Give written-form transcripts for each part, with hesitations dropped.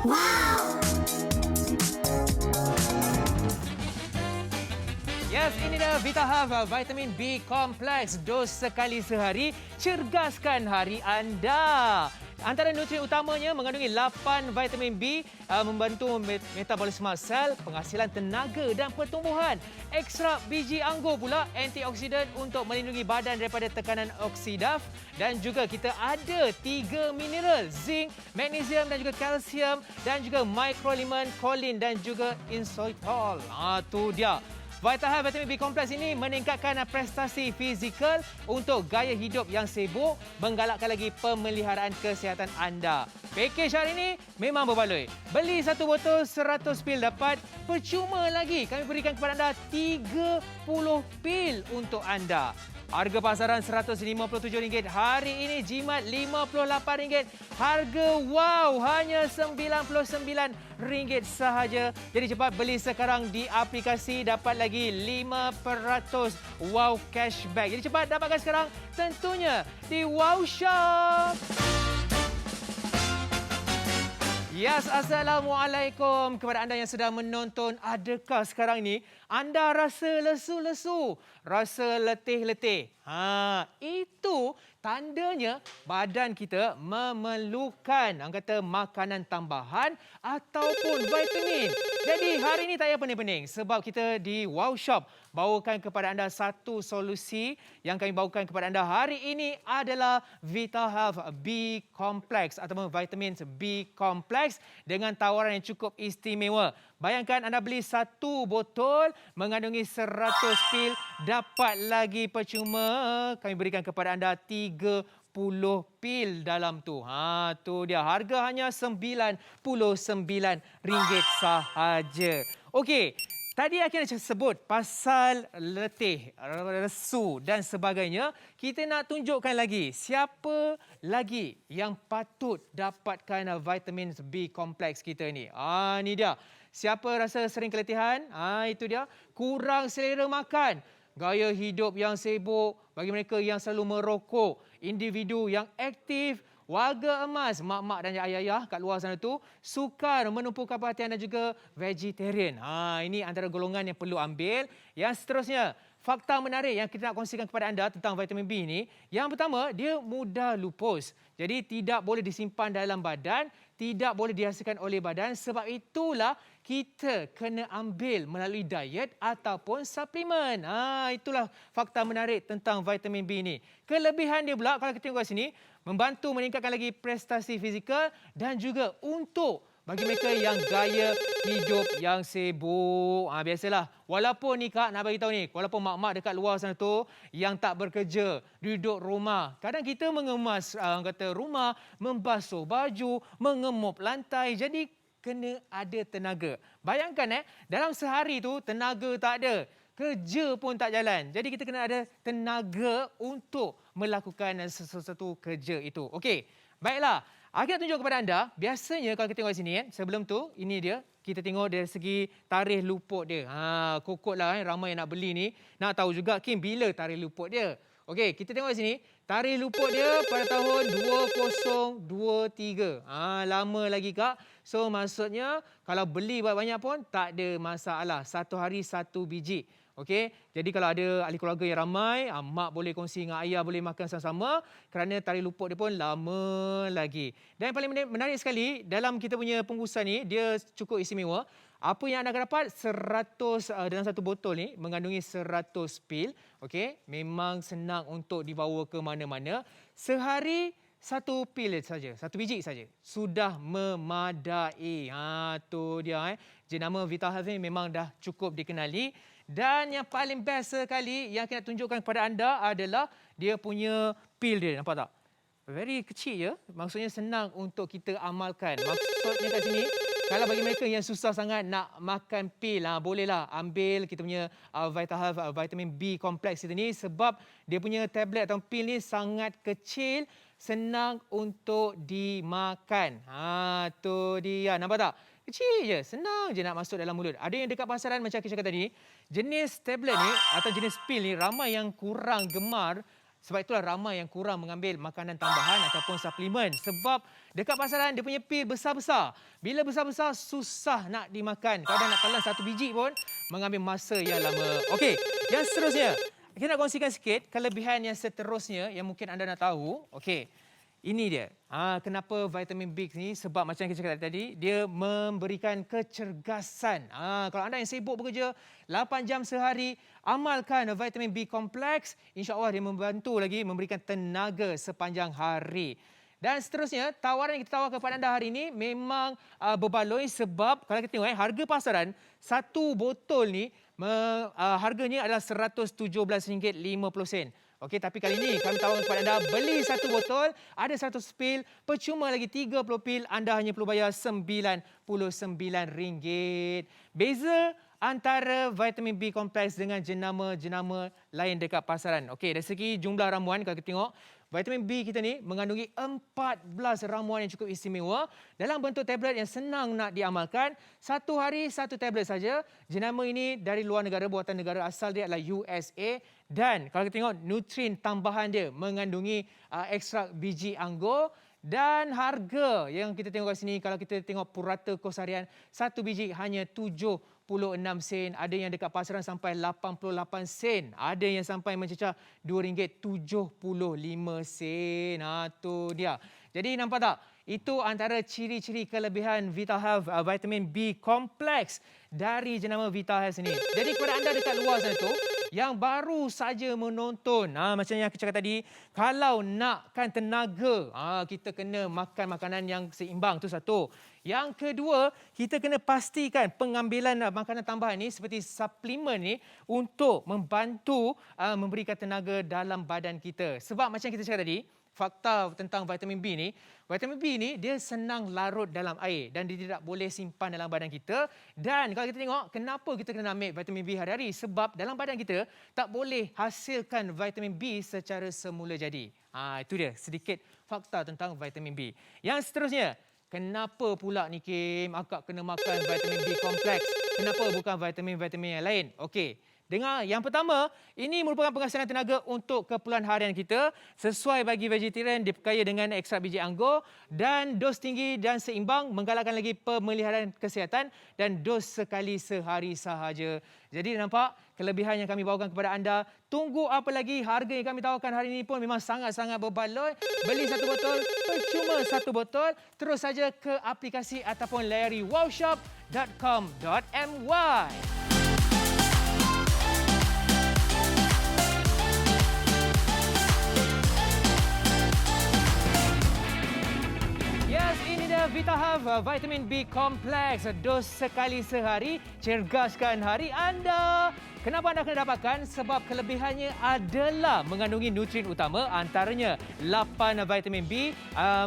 Yes, ini dia VitaHealth Vitamin B Complex. Dos sekali sehari, cergaskan hari anda. Antara nutrien utamanya mengandungi 8 vitamin B, membantu metabolisme sel, penghasilan tenaga dan pertumbuhan. Ekstrak biji anggur pula, antioksidan untuk melindungi badan daripada tekanan oksidaf. Dan juga kita ada 3 mineral, zinc, magnesium dan juga kalsium. Dan juga mikroelemen, kolin dan juga inositol. Itu dia. VitaHealth Vitamin B Complex ini meningkatkan prestasi fizikal untuk gaya hidup yang sibuk, menggalakkan lagi pemeliharaan kesihatan anda. Pakej hari ini memang berbaloi. Beli satu botol 100 pil dapat percuma lagi. Kami berikan kepada anda 30 pil untuk anda. Harga pasaran RM157, hari ini jimat RM58. Harga wow hanya RM99 sahaja. Jadi cepat beli sekarang di aplikasi, dapat lagi 5% wow cashback. Jadi cepat dapatkan sekarang tentunya di Wow Shop. Yes, Assalamualaikum kepada anda yang sedang menonton. Adakah sekarang ini anda rasa lesu-lesu, rasa letih-letih? Itu tandanya badan kita memerlukan makanan tambahan ataupun vitamin. Jadi hari ini tak payah pening-pening sebab kita di Wow Shop bawakan kepada anda satu solusi. Yang kami bawakan kepada anda hari ini adalah VitaHealth B Complex ataupun vitamin B Complex dengan tawaran yang cukup istimewa. Bayangkan anda beli satu botol mengandungi 100 pil, dapat lagi percuma kami berikan kepada anda 30 pil dalam tu. Tu dia. Harga hanya RM99 sahaja. Okey. Tadi akhirnya sebut pasal letih, lesu dan sebagainya. Kita nak tunjukkan lagi siapa lagi yang patut dapatkan vitamin B kompleks kita ni. Ni dia. Siapa rasa sering keletihan? Itu dia. Kurang selera makan. Gaya hidup yang sibuk, bagi mereka yang selalu merokok, individu yang aktif, warga emas, mak-mak dan ayah-ayah kat luar sana tu sukar menumpukan perhatian dan juga vegetarian. Ini antara golongan yang perlu ambil. Yang seterusnya, fakta menarik yang kita nak kongsikan kepada anda tentang vitamin B ni. Yang pertama, dia mudah lupus. Jadi tidak boleh disimpan dalam badan, tidak boleh dihasilkan oleh badan. Sebab itulah kita kena ambil melalui diet ataupun suplemen. Itulah fakta menarik tentang vitamin B ni. Kelebihan dia pula kalau kita tengok kat sini, membantu meningkatkan lagi prestasi fizikal dan juga untuk bagi mereka yang gaya hidup yang sibuk. Biasalah. Walaupun ni Kak, nak bagi tahu ni, walaupun mak-mak dekat luar sana tu yang tak bekerja, duduk rumah. Kadang kita mengemas rumah, membasuh baju, mengemop lantai. Jadi kena ada tenaga. Bayangkan dalam sehari tu tenaga tak ada. Kerja pun tak jalan. Jadi kita kena ada tenaga untuk melakukan sesuatu kerja itu. Okey, baiklah. Akhirnya tunjuk kepada anda, biasanya kalau kita tengok di sini, sebelum tu, ini dia. Kita tengok dari segi tarikh luput dia. Kokotlah ramai yang nak beli ni. Nak tahu juga, Kim, bila tarikh luput dia. Okey, kita tengok di sini. Tarikh luput dia pada tahun 2023. Lama lagi, Kak. So, maksudnya kalau beli banyak-banyak pun tak ada masalah. Satu hari satu biji. Okey, jadi kalau ada ahli keluarga yang ramai, mak boleh kongsi dengan ayah, boleh makan sama-sama kerana tarikh luput dia pun lama lagi. Dan yang paling menarik sekali, dalam kita punya pengursan ni, dia cukup istimewa. Apa yang anda akan dapat, 100 dalam satu botol ni mengandungi 100 pil. Okey, memang senang untuk dibawa ke mana-mana. Sehari satu pil saja, satu biji saja. Sudah memadai. Tu dia. Jenama VitaHealth ni memang dah cukup dikenali. Dan yang paling best sekali yang kita tunjukkan kepada anda adalah dia punya pil dia. Nampak tak? Very kecil je. Maksudnya senang untuk kita amalkan. Maksudnya kat sini, kalau bagi mereka yang susah sangat nak makan pil, bolehlah ambil kita punya VitaHealth Vitamin B Complex kita ni sebab dia punya tablet atau pil ni sangat kecil, senang untuk dimakan. Tu dia. Nampak tak? Kecil je, senang je nak masuk dalam mulut. Ada yang dekat pasaran macam kita cakap tadi, jenis tablet ni atau jenis pil ni ramai yang kurang gemar Sebab itulah ramai yang kurang mengambil makanan tambahan ataupun suplemen. Sebab dekat pasaran dia punya pil besar-besar. Bila besar-besar susah nak dimakan. Kadang nak telan satu biji pun mengambil masa yang lama. Okey, yang seterusnya. Kita nak kongsikan sikit kelebihan yang seterusnya yang mungkin anda nak tahu. Okey. Ini dia. Kenapa vitamin B ni? Sebab macam yang kita cakap tadi, dia memberikan kecergasan. Kalau anda yang sibuk bekerja 8 jam sehari, amalkan vitamin B kompleks. InsyaAllah dia membantu lagi memberikan tenaga sepanjang hari. Dan seterusnya, tawaran yang kita tawarkan kepada anda hari ini memang berbaloi sebab kalau kita tengok harga pasaran, satu botol ni harganya adalah RM117.50. Okey, tapi kali ini kami tawarkan kepada anda beli satu botol, ada 100 pil, percuma lagi 30 pil, anda hanya perlu bayar RM99. Beza antara vitamin B kompleks dengan jenama-jenama lain dekat pasaran. Okey, dari segi jumlah ramuan kalau kita tengok, vitamin B kita ni mengandungi 14 ramuan yang cukup istimewa dalam bentuk tablet yang senang nak diamalkan. Satu hari satu tablet saja. Jenama ini dari luar negara, buatan negara asal dia adalah USA. Dan kalau kita tengok nutrien tambahan dia mengandungi ekstrak biji anggur. Dan harga yang kita tengok kat sini, kalau kita tengok purata kos harian, satu biji hanya 76 sen. Ada yang dekat pasaran sampai 88 sen. Ada yang sampai mencecah RM2.75. Tu dia. Jadi nampak tak? Itu antara ciri-ciri kelebihan VitaHealth vitamin B kompleks dari jenama VitaHealth ini. Jadi kepada anda dekat luar sana tu, yang baru saja menonton, macam yang aku cakap tadi, kalau nakkan tenaga, kita kena makan makanan yang seimbang, tu satu. Yang kedua, kita kena pastikan pengambilan makanan tambahan ni seperti suplemen ni untuk membantu memberikan tenaga dalam badan kita. Sebab macam kita cakap tadi, fakta tentang vitamin B ni dia senang larut dalam air dan dia tidak boleh simpan dalam badan kita. Dan kalau kita tengok, kenapa kita kena ambil vitamin B hari-hari? Sebab dalam badan kita tak boleh hasilkan vitamin B secara semula jadi. Itu dia sedikit fakta tentang vitamin B. Yang seterusnya, kenapa pula ni Kim akak kena makan vitamin B kompleks? Kenapa bukan vitamin-vitamin yang lain? Okey. Dengar, yang pertama, ini merupakan penghasilan tenaga untuk keperluan harian kita. Sesuai bagi vegetarian, diperkaya dengan ekstrak biji anggur dan dos tinggi dan seimbang, menggalakkan lagi pemeliharaan kesihatan dan dos sekali sehari sahaja. Jadi nampak kelebihan yang kami bawakan kepada anda. Tunggu apa lagi? Harga yang kami tawarkan hari ini pun memang sangat-sangat berbaloi. Beli satu botol, percuma satu botol. Terus saja ke aplikasi ataupun layari wowshop.com.my. VitaHealth vitamin B kompleks, dos sekali sehari, cergaskan hari anda. Kenapa anda kena dapatkan? Sebab kelebihannya adalah mengandungi nutrien utama, antaranya 8 vitamin B,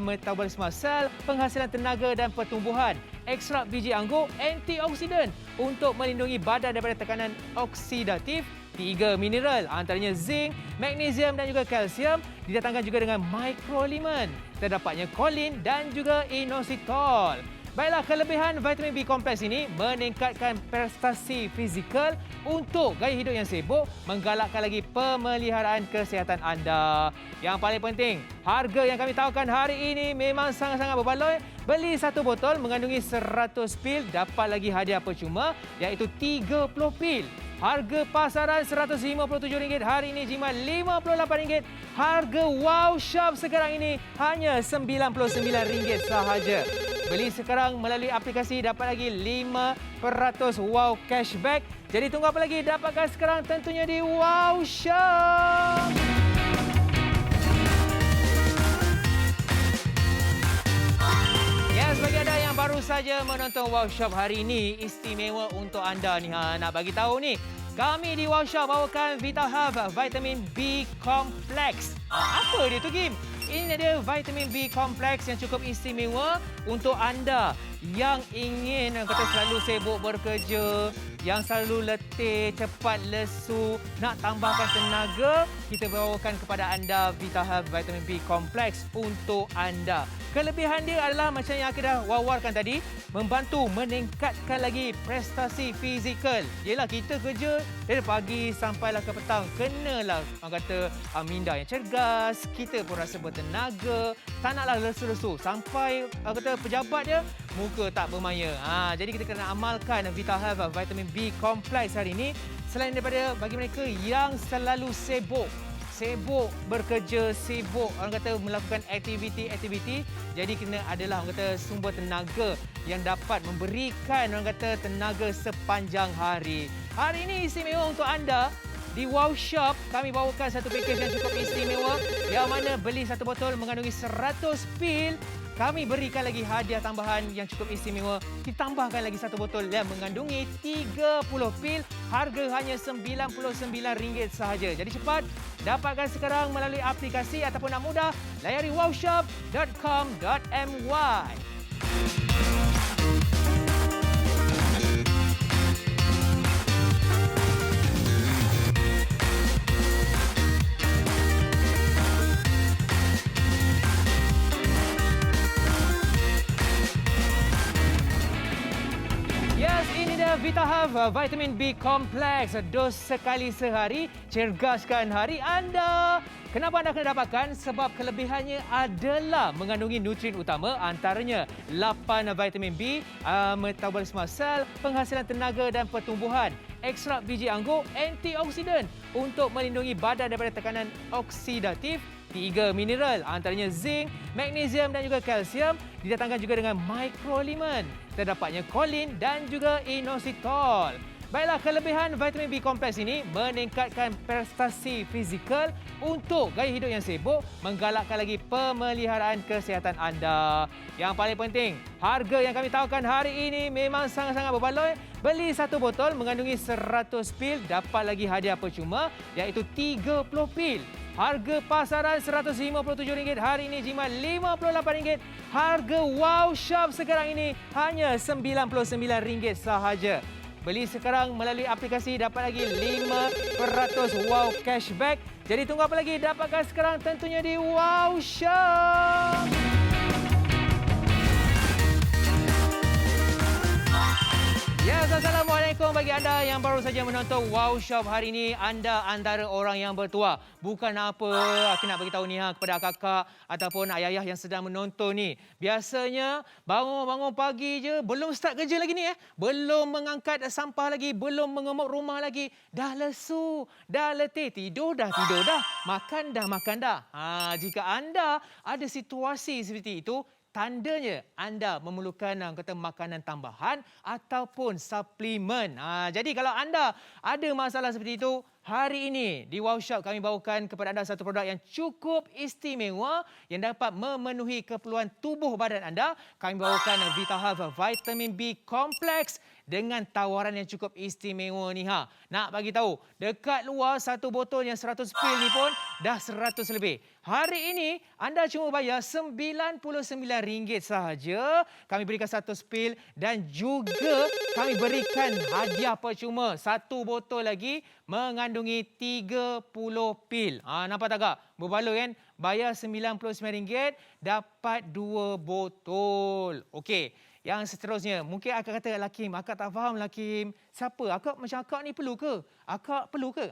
metabolisme sel, penghasilan tenaga dan pertumbuhan, ekstrak biji anggur, antioksidan untuk melindungi badan daripada tekanan oksidatif, 3 mineral, antaranya zinc, magnesium dan juga kalsium, didatangkan juga dengan mikroelemen, terdapatnya kolin dan juga inositol. Baiklah, kelebihan vitamin B kompleks ini meningkatkan prestasi fizikal untuk gaya hidup yang sibuk, menggalakkan lagi pemeliharaan kesihatan anda. Yang paling penting, harga yang kami tawarkan hari ini memang sangat-sangat berbaloi. Beli satu botol mengandungi 100 pil, dapat lagi hadiah percuma iaitu 30 pil. Harga pasaran RM157, hari ini jimat RM58. Harga Wow Shop sekarang ini hanya RM99 sahaja. Beli sekarang melalui aplikasi dapat lagi 5% Wow Cashback. Jadi tunggu apa lagi? Dapatkan sekarang tentunya di Wow Shop. Bagi anda yang baru saja menonton Wow Shop hari ini, istimewa untuk anda ni. Nak bagi tahu ni, kami di Wow Shop bawakan VitaHealth vitamin B kompleks. Apa dia tu, Kim? Ini dia vitamin B kompleks yang cukup istimewa untuk anda. yang ingin kata selalu sibuk bekerja, yang selalu letih, cepat lesu, nak tambahkan tenaga, kita bawakan kepada anda VitaHealth Vitamin B Complex untuk anda. Kelebihan dia adalah macam yang aku dah wawarkan tadi, membantu meningkatkan lagi prestasi fizikal. Yelah, kita kerja dari pagi sampailah ke petang, kenalah orang kata minda yang cergas, kita pun rasa bertenaga, tak naklah lesu-lesu. Sampai orang kata pejabat dia, muka tak bermaya. Jadi kita kena amalkan VitaHealth Vitamin B Complex hari ini. Selain daripada bagi mereka yang selalu sibuk bekerja, sibuk orang kata melakukan aktiviti, jadi kena adalah orang kata sumber tenaga yang dapat memberikan orang kata tenaga sepanjang hari. Hari ini istimewa untuk anda. Di Wow Shop, kami bawakan satu package yang cukup istimewa yang mana beli satu botol mengandungi 100 pil. Kami berikan lagi hadiah tambahan yang cukup istimewa. Kita tambahkan lagi satu botol yang mengandungi 30 pil. Harga hanya RM99 sahaja. Jadi cepat, dapatkan sekarang melalui aplikasi ataupun nak mudah, layari wowshop.com.my. VitaHealth Vitamin B Complex, dos sekali sehari, cergaskan hari anda. Kenapa anda kena dapatkan? Sebab kelebihannya adalah mengandungi nutrien utama, antaranya 8 vitamin B, metabolisme sel, penghasilan tenaga dan pertumbuhan, ekstrak biji anggur, antioksidan untuk melindungi badan daripada tekanan oksidatif, 3 mineral antaranya zinc, magnesium dan juga kalsium, didatangkan juga dengan mikroelemen, terdapatnya kolin dan juga inositol. Baiklah, kelebihan vitamin B kompleks ini meningkatkan prestasi fizikal untuk gaya hidup yang sibuk, menggalakkan lagi pemeliharaan kesihatan anda. Yang paling penting, harga yang kami tawarkan hari ini memang sangat-sangat berbaloi. Beli satu botol mengandungi 100 pil, dapat lagi hadiah percuma iaitu 30 pil. Harga pasaran RM157, hari ini jimat RM58. Harga Wow Shop sekarang ini hanya RM99 sahaja. Beli sekarang melalui aplikasi, dapat lagi 5% Wow Cashback. Jadi tunggu apa lagi? Dapatkan sekarang tentunya di Wow Shop. Ya, Assalamualaikum bagi anda yang baru saja menonton Wow Shop hari ini. Anda antara orang yang bertuah. Bukan apa, aku nak beritahu ni kepada kakak ataupun ayah-ayah yang sedang menonton ni. Biasanya bangun-bangun pagi je, belum start kerja lagi ni belum mengangkat sampah lagi, belum mengemuk rumah lagi. Dah lesu, dah letih, tidur dah, makan dah. Jika anda ada situasi seperti itu, tandanya anda memerlukan kata makanan tambahan ataupun suplemen. Jadi kalau anda ada masalah seperti itu, hari ini di Wow Shop kami bawakan kepada anda satu produk yang cukup istimewa yang dapat memenuhi keperluan tubuh badan anda. Kami bawakan VitaHealth Vitamin B Complex dengan tawaran yang cukup istimewa ni. Nak bagi tahu, dekat luar satu botol yang 100 pil ni pun dah 100 lebih. Hari ini anda cuma bayar RM99 sahaja. Kami berikan 100 pil dan juga kami berikan hadiah percuma satu botol lagi mengandungi 30 pil. Nampak tak kak? Berbaloi kan? Bayar RM99, dapat 2 botol. Okey. Yang seterusnya, mungkin akak kata, Lakim, akak tak faham Lakim. Siapa? Akak macam akak ni perlu ke? Akak perlu ke?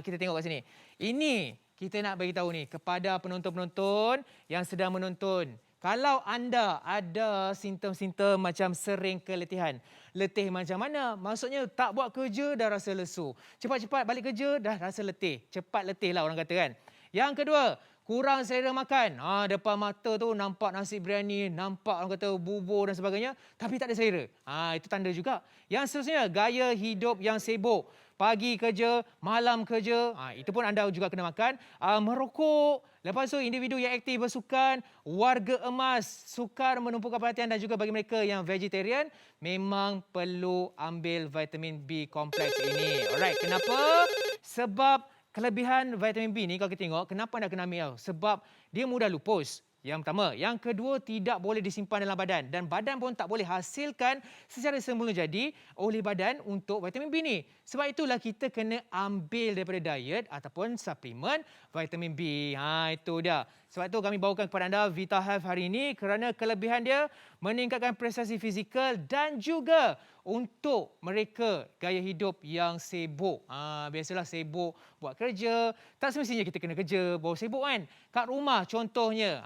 Kita tengok kat sini. Ini kita nak beritahu ni kepada penonton-penonton yang sedang menonton. Kalau anda ada simptom-simptom macam sering keletihan. Letih macam mana? Maksudnya tak buat kerja dah rasa lesu. Cepat-cepat balik kerja dah rasa letih. Cepat letih lah orang kata kan. Yang kedua, kurang selera makan. Depan mata tu nampak nasi biryani, nampak orang kata bubur dan sebagainya, tapi tak ada selera. Itu tanda juga. Yang seterusnya, gaya hidup yang sibuk. Pagi kerja, malam kerja, itu pun anda juga kena makan. Merokok, lepas tu individu yang aktif bersukan, warga emas, sukar menumpukan perhatian dan juga bagi mereka yang vegetarian, memang perlu ambil vitamin B kompleks ini. Alright, kenapa? Sebab kelebihan vitamin B ni kalau kita tengok, kenapa anda kena ambil? Sebab dia mudah lupus. Yang pertama. Yang kedua, tidak boleh disimpan dalam badan. Dan badan pun tak boleh hasilkan secara semula jadi oleh badan untuk vitamin B ni. Sebab itulah kita kena ambil daripada diet ataupun suplemen vitamin B. Itu dia. Sebab itu kami bawakan kepada anda VitaHealth hari ini kerana kelebihan dia meningkatkan prestasi fizikal dan juga untuk mereka gaya hidup yang sibuk. Biasalah sibuk buat kerja. Tak semestinya kita kena kerja baru sibuk kan. Kat rumah contohnya.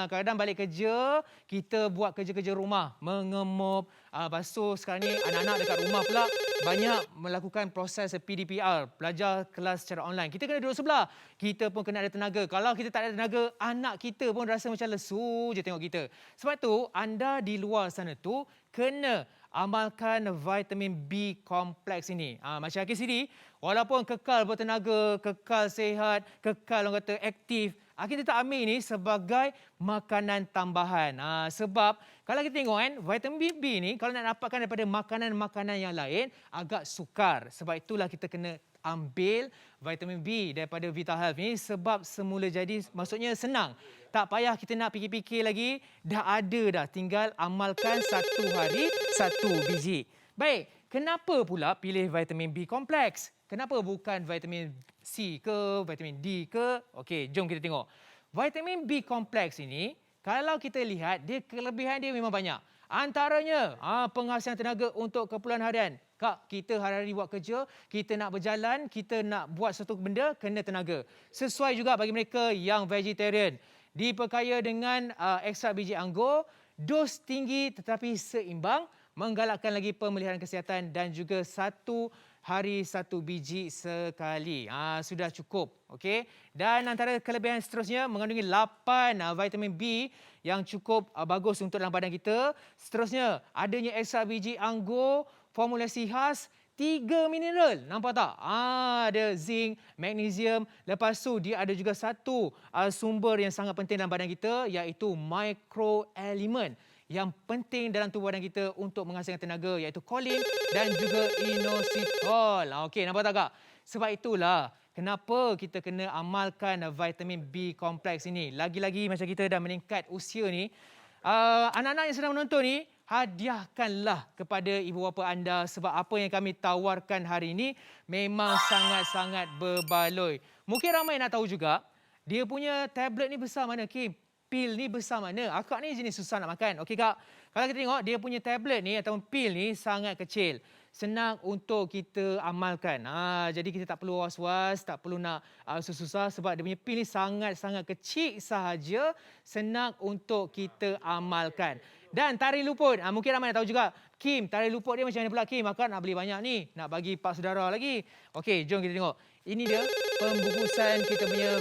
Kadang-kadang balik kerja, kita buat kerja-kerja rumah. Mengemup. Lepas tu sekarang ni anak-anak dekat rumah pula banyak melakukan proses PDPR. Belajar kelas secara online. Kita kena duduk sebelah. Kita pun kena ada tenaga. Kalau kita tak ada tenaga, anak kita pun rasa macam lesu je tengok kita. Sebab tu anda di luar sana tu kena amalkan vitamin B kompleks ini. Macam Hakim sendiri, walaupun kekal bertenaga, kekal sihat, kekal orang kata aktif, Hakim tetap ambil ini sebagai makanan tambahan. Sebab kalau kita tengok kan, vitamin B ni kalau nak dapatkan daripada makanan-makanan yang lain, agak sukar. Sebab itulah kita kena ambil vitamin B daripada VitaHealth ni sebab semula jadi maksudnya senang. Tak payah kita nak fikir-fikir lagi, dah ada dah. Tinggal amalkan satu hari, satu biji. Baik, kenapa pula pilih vitamin B kompleks? Kenapa bukan vitamin C ke, vitamin D ke? Okey, jom kita tengok. Vitamin B kompleks ini, kalau kita lihat, kelebihan dia memang banyak. Antaranya, penghasilan tenaga untuk keperluan harian. Kak, kita hari-hari buat kerja, kita nak berjalan, kita nak buat satu benda, kena tenaga. Sesuai juga bagi mereka yang vegetarian. Diperkaya dengan ekstrak biji anggur, dos tinggi tetapi seimbang, menggalakkan lagi pemeliharaan kesihatan dan juga satu hari satu biji sekali. Sudah cukup. Okey. Dan antara kelebihan seterusnya mengandungi 8 vitamin B yang cukup bagus untuk dalam badan kita. Seterusnya, adanya ekstrak biji anggur, formulasi khas, 3 mineral. Nampak tak? Ada zinc, magnesium. Lepas tu dia ada juga satu sumber yang sangat penting dalam badan kita iaitu microelement yang penting dalam tubuh badan kita untuk menghasilkan tenaga iaitu kolin dan juga inositol. Okey, nampak tak Kak? Sebab itulah kenapa kita kena amalkan vitamin B kompleks ini. Lagi-lagi macam kita dah meningkat usia ni, anak-anak yang sedang menonton ni, hadiahkanlah kepada ibu bapa anda sebab apa yang kami tawarkan hari ini memang sangat-sangat berbaloi. Mungkin ramai nak tahu juga, dia punya tablet ni besar mana, Kim? Pil ni besar mana? Akak ni jenis susah nak makan. Okey Kak, kalau kita tengok dia punya tablet ni ataupun pil ni sangat kecil. Senang untuk kita amalkan. Jadi kita tak perlu was-was, tak perlu nak susah-susah sebab dia punya pil ni sangat-sangat kecil sahaja, senang untuk kita amalkan. Dan tari luput, mungkin ramai nak tahu juga, Kim, tari luput dia macam mana pula Kim? Akak nak beli banyak ni, nak bagi pak saudara lagi. Okey, jom kita tengok. Ini dia pembungkusan kita punya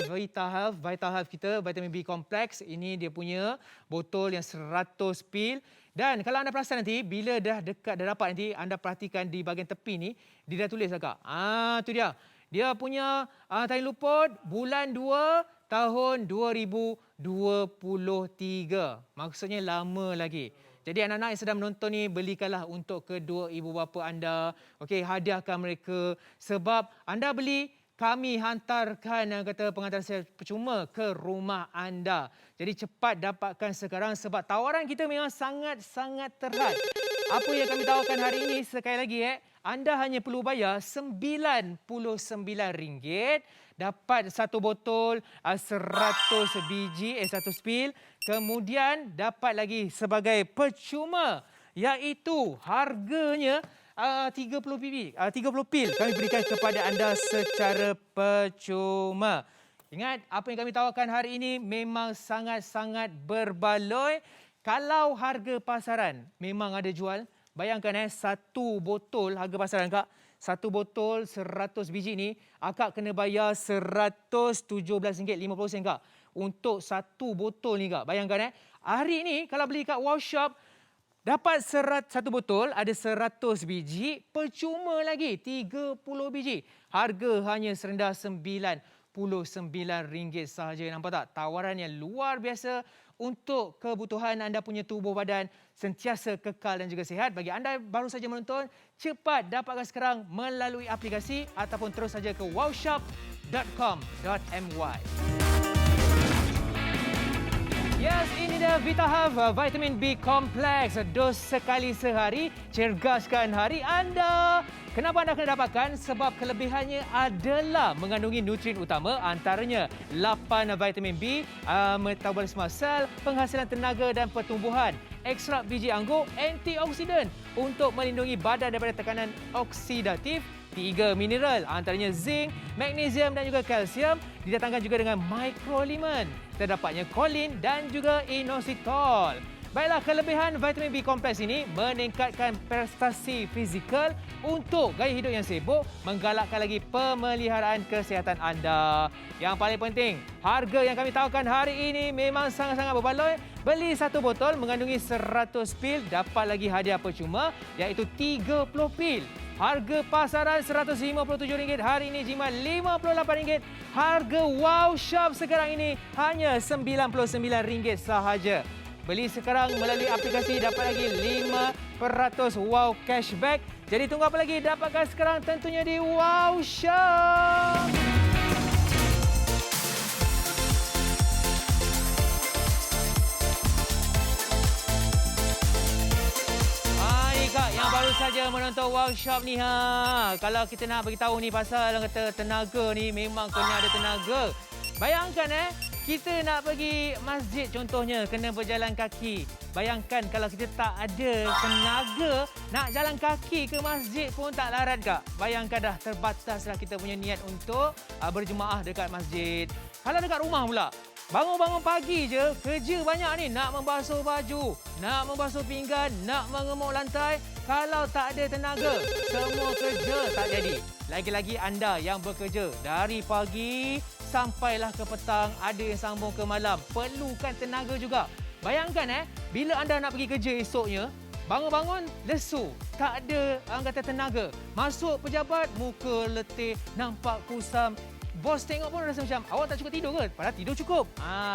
VitaHealth kita, vitamin B kompleks. Ini dia punya botol yang 100 pil. Dan kalau anda perasan nanti, bila dah dekat, dah dapat nanti, anda perhatikan di bahagian tepi ni, dia dah tulis Kak. Tu dia. Dia punya tari luput bulan 2 tahun 2023. Maksudnya lama lagi. Jadi anak-anak yang sedang menonton ni, belikanlah untuk kedua ibu bapa anda. Okey, hadiahkan mereka. Sebab anda beli, kami hantarkan pengantaran secara percuma ke rumah anda. Jadi cepat dapatkan sekarang sebab tawaran kita memang sangat-sangat terhad. Apa yang kami tawarkan hari ini, sekali lagi anda hanya perlu bayar RM99, dapat satu botol 100 biji, 100 pil. Kemudian dapat lagi sebagai percuma iaitu harganya 30 pil kami berikan kepada anda secara percuma. Ingat, apa yang kami tawarkan hari ini memang sangat-sangat berbaloi. Kalau harga pasaran memang ada jual, bayangkan satu botol harga pasaran Kak, satu botol 100 biji ni, akak kena bayar RM117.50 Kak. Untuk satu botol ni Kak. Bayangkan hari ni kalau beli kat Wow Shop, dapat satu botol, ada 100 biji, percuma lagi 30 biji. Harga hanya serendah RM99 sahaja. Nampak tak? Tawaran yang luar biasa untuk kebutuhan anda punya tubuh badan sentiasa kekal dan juga sihat. Bagi anda baru saja menonton, cepat dapatkan sekarang melalui aplikasi ataupun terus saja ke wowshop.com.my. Yes, ini dia VitaHealth Vitamin B Kompleks. Dos sekali sehari, cergaskan hari anda. Kenapa anda kena dapatkan? Sebab kelebihannya adalah mengandungi nutrien utama, antaranya 8 vitamin B, metabolisme sel, penghasilan tenaga dan pertumbuhan, ekstrak biji anggur, antioksidan untuk melindungi badan daripada tekanan oksidatif, 3 mineral antaranya zinc, magnesium dan juga kalsium, didatangkan juga dengan mikroelemen, terdapatnya kolin dan juga inositol. Baiklah, kelebihan vitamin B kompleks ini meningkatkan prestasi fizikal untuk gaya hidup yang sibuk, menggalakkan lagi pemeliharaan kesihatan anda. Yang paling penting, harga yang kami tawarkan hari ini memang sangat-sangat berbaloi. Beli satu botol mengandungi 100 pil, dapat lagi hadiah percuma iaitu 30 pil. Harga pasaran RM157, hari ini jimat RM58. Harga Wow Shop sekarang ini hanya RM99 sahaja. Beli sekarang melalui aplikasi dapat lagi 5% Wow Cashback. Jadi tunggu apa lagi? Dapatkan sekarang tentunya di Wow Shop. Kak, yang baru saja menonton Wow Shop ni kalau kita nak beritahu ni pasal orang kata tenaga ni memang kena ada tenaga. Bayangkan kita nak pergi masjid contohnya kena berjalan kaki. Bayangkan kalau kita tak ada tenaga nak jalan kaki ke masjid pun tak larat Kak. Bayangkan dah terbataslah kita punya niat untuk berjemaah dekat masjid. Kalau dekat rumah pula, bangun-bangun pagi je, kerja banyak ni. Nak membasuh baju, nak membasuh pinggan, nak mengemuk lantai. Kalau tak ada tenaga, semua kerja tak jadi. Lagi-lagi anda yang bekerja dari pagi sampailah ke petang, ada yang sambung ke malam. Perlukan tenaga juga. Bayangkan bila anda nak pergi kerja esoknya, bangun-bangun lesu, tak ada orang kata tenaga. Masuk pejabat, muka letih, nampak kusam. Bos tengok pun rasa macam, awak tak cukup tidur ke? Padahal tidur cukup.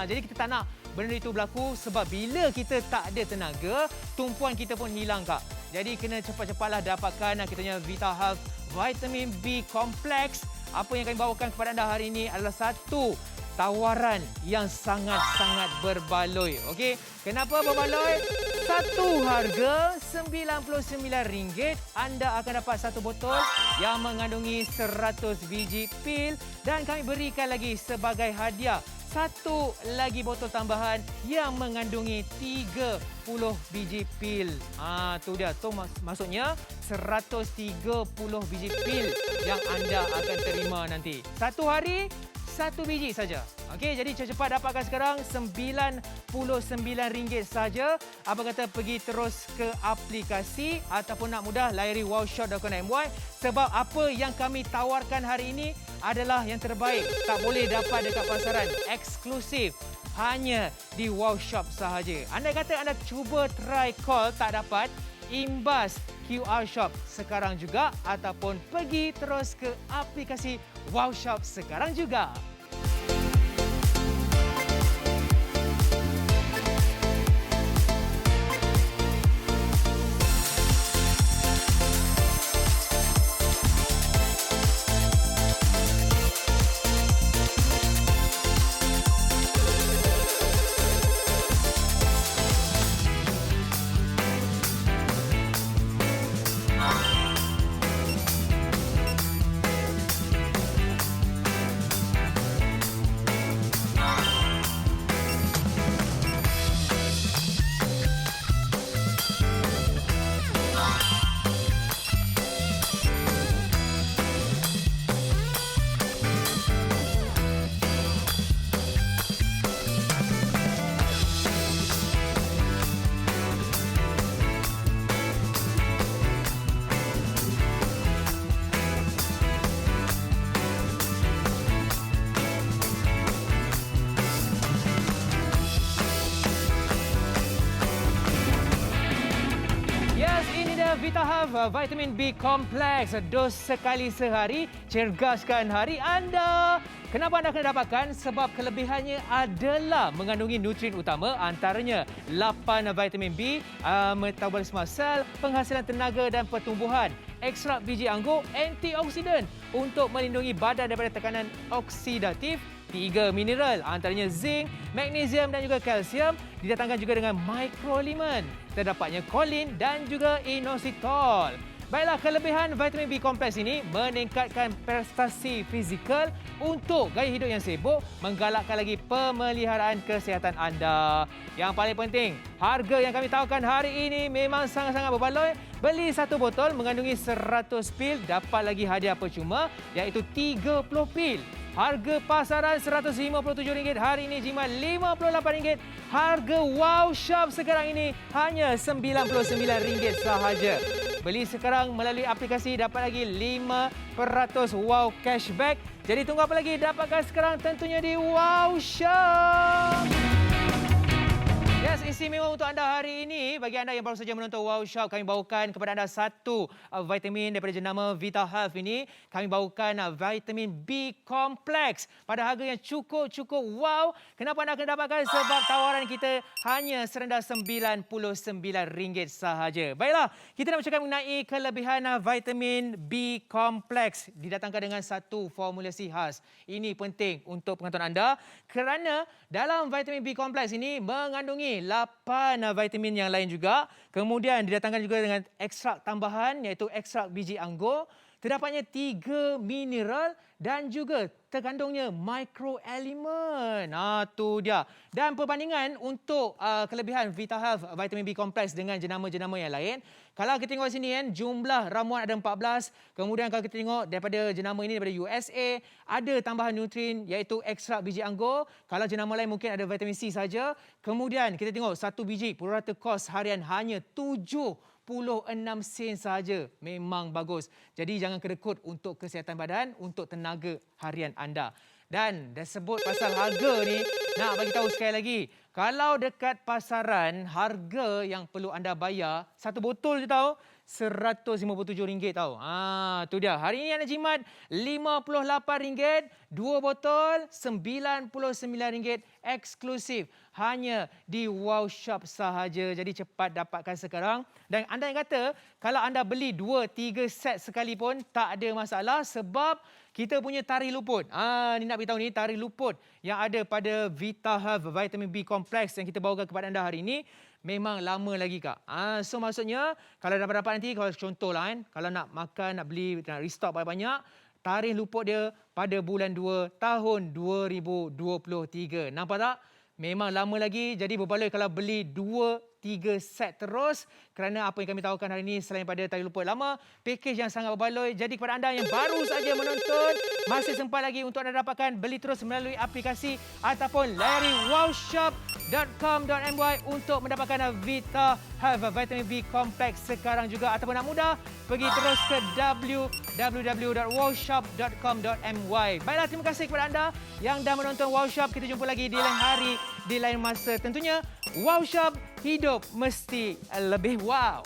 Jadi kita tak nak benda itu berlaku sebab bila kita tak ada tenaga, tumpuan kita pun hilang Kak. Jadi kena cepat-cepatlah dapatkan kita punya VitaHealth Vitamin B Kompleks. Apa yang kami bawakan kepada anda hari ini adalah satu tawaran yang sangat-sangat berbaloi. Okey, kenapa berbaloi? Satu harga RM99, anda akan dapat satu botol yang mengandungi 100 biji pil dan kami berikan lagi sebagai hadiah satu lagi botol tambahan yang mengandungi 30 biji pil. Tu dia. Tu maksudnya 130 biji pil yang anda akan terima nanti. Satu hari, satu biji saja. Okey, jadi cepat-cepat dapatkan sekarang RM99 saja. Apa kata pergi terus ke aplikasi ataupun nak mudah layari wowshop.com.my sebab apa yang kami tawarkan hari ini adalah yang terbaik. Tak boleh dapat dekat pasaran. Eksklusif. Hanya di Wow Shop sahaja. Anda kata anda cuba try call tak dapat, imbas QR Shop sekarang juga ataupun pergi terus ke aplikasi Wow Shop sekarang juga. VitaHealth Vitamin B Kompleks. Dos sekali sehari, cergaskan hari anda. Kenapa anda kena dapatkan? Sebab kelebihannya adalah mengandungi nutrien utama, antaranya 8 vitamin B, metabolisme sel, penghasilan tenaga dan pertumbuhan, ekstrak biji anggur, antioksidan untuk melindungi badan daripada tekanan oksidatif, 3 mineral, antaranya zinc, magnesium dan juga kalsium. Didatangkan juga dengan microelement. Terdapatnya kolin dan juga inositol. Baiklah, kelebihan vitamin B kompleks ini meningkatkan prestasi fizikal untuk gaya hidup yang sibuk, menggalakkan lagi pemeliharaan kesihatan anda. Yang paling penting, harga yang kami tawarkan hari ini memang sangat-sangat berbaloi. Beli satu botol mengandungi 100 pil, dapat lagi hadiah percuma iaitu 30 pil. Harga pasaran RM157, hari ini jimat RM58. Harga Wow Shop sekarang ini hanya RM99 sahaja. Beli sekarang melalui aplikasi dapat lagi 5% Wow Cashback. Jadi tunggu apa lagi? Dapatkan sekarang tentunya di Wow Shop. Yes, istimewa untuk anda hari ini. Bagi anda yang baru saja menonton Wow Shop, kami bawakan kepada anda satu vitamin daripada jenama Vita Health ini. Kami bawakan vitamin B Complex pada harga yang cukup wow. Kenapa anda akan dapatkan? Sebab tawaran kita hanya serendah RM99 sahaja. Baiklah, kita nak bercakap mengenai kelebihan vitamin B Complex. Didatangkan dengan satu formulasi khas. Ini penting untuk penonton anda kerana dalam vitamin B Complex ini mengandungi 8 vitamin yang lain juga. Kemudian didatangkan juga dengan ekstrak tambahan iaitu ekstrak biji anggur. Terdapatnya 3 mineral dan juga terkandungnya microelement. Tu dia. Dan perbandingan untuk kelebihan Vita Health vitamin B Complex dengan jenama-jenama yang lain. Kalau kita tengok sini kan, jumlah ramuan ada 14. Kemudian kalau kita tengok daripada jenama ini daripada USA, ada tambahan nutrien iaitu ekstrak biji anggur. Kalau jenama lain mungkin ada vitamin C saja. Kemudian kita tengok satu biji purata kos harian hanya 76 sen sahaja. Memang bagus. Jadi jangan kedekut untuk kesihatan badan, untuk tenaga harian anda. Dan dah sebut pasal harga ni, nak bagi tahu sekali lagi. Kalau dekat pasaran, harga yang perlu anda bayar, satu botol je tahu, RM157 tahu. Tu dia. Hari ini anda jimat RM58, 2 botol RM99 eksklusif. Hanya di Wow Shop sahaja. Jadi cepat dapatkan sekarang. Dan anda yang kata, kalau anda beli 2-3 set sekalipun, tak ada masalah sebab kita punya tarikh luput. Ni nak beritahu ni, tarikh luput yang ada pada Vita Health Vitamin B Complex yang kita bawakan kepada anda hari ini memang lama lagi, Kak. So maksudnya kalau dapat nanti, kalau contohlah kan, kalau nak makan, nak beli, nak restock banyak-banyak, tarikh luput dia pada bulan 2 tahun 2023. Nampak tak? Memang lama lagi, jadi berbaloi kalau beli 2-3 set terus kerana apa yang kami tawarkan hari ini selain pada tarikh luput lama, pakej yang sangat berbaloi. Jadi kepada anda yang baru saja menonton, masih sempat lagi untuk anda dapatkan, beli terus melalui aplikasi ataupun layari wowshop.com.my untuk mendapatkan Vita Health Vitamin B Complex sekarang juga. Ataupun nak mudah, pergi terus ke www.wowshop.com.my. Baiklah, terima kasih kepada anda yang dah menonton Wow Shop. Kita jumpa lagi di lain hari, di lain masa tentunya. Wow Shop, hidup mesti lebih wow.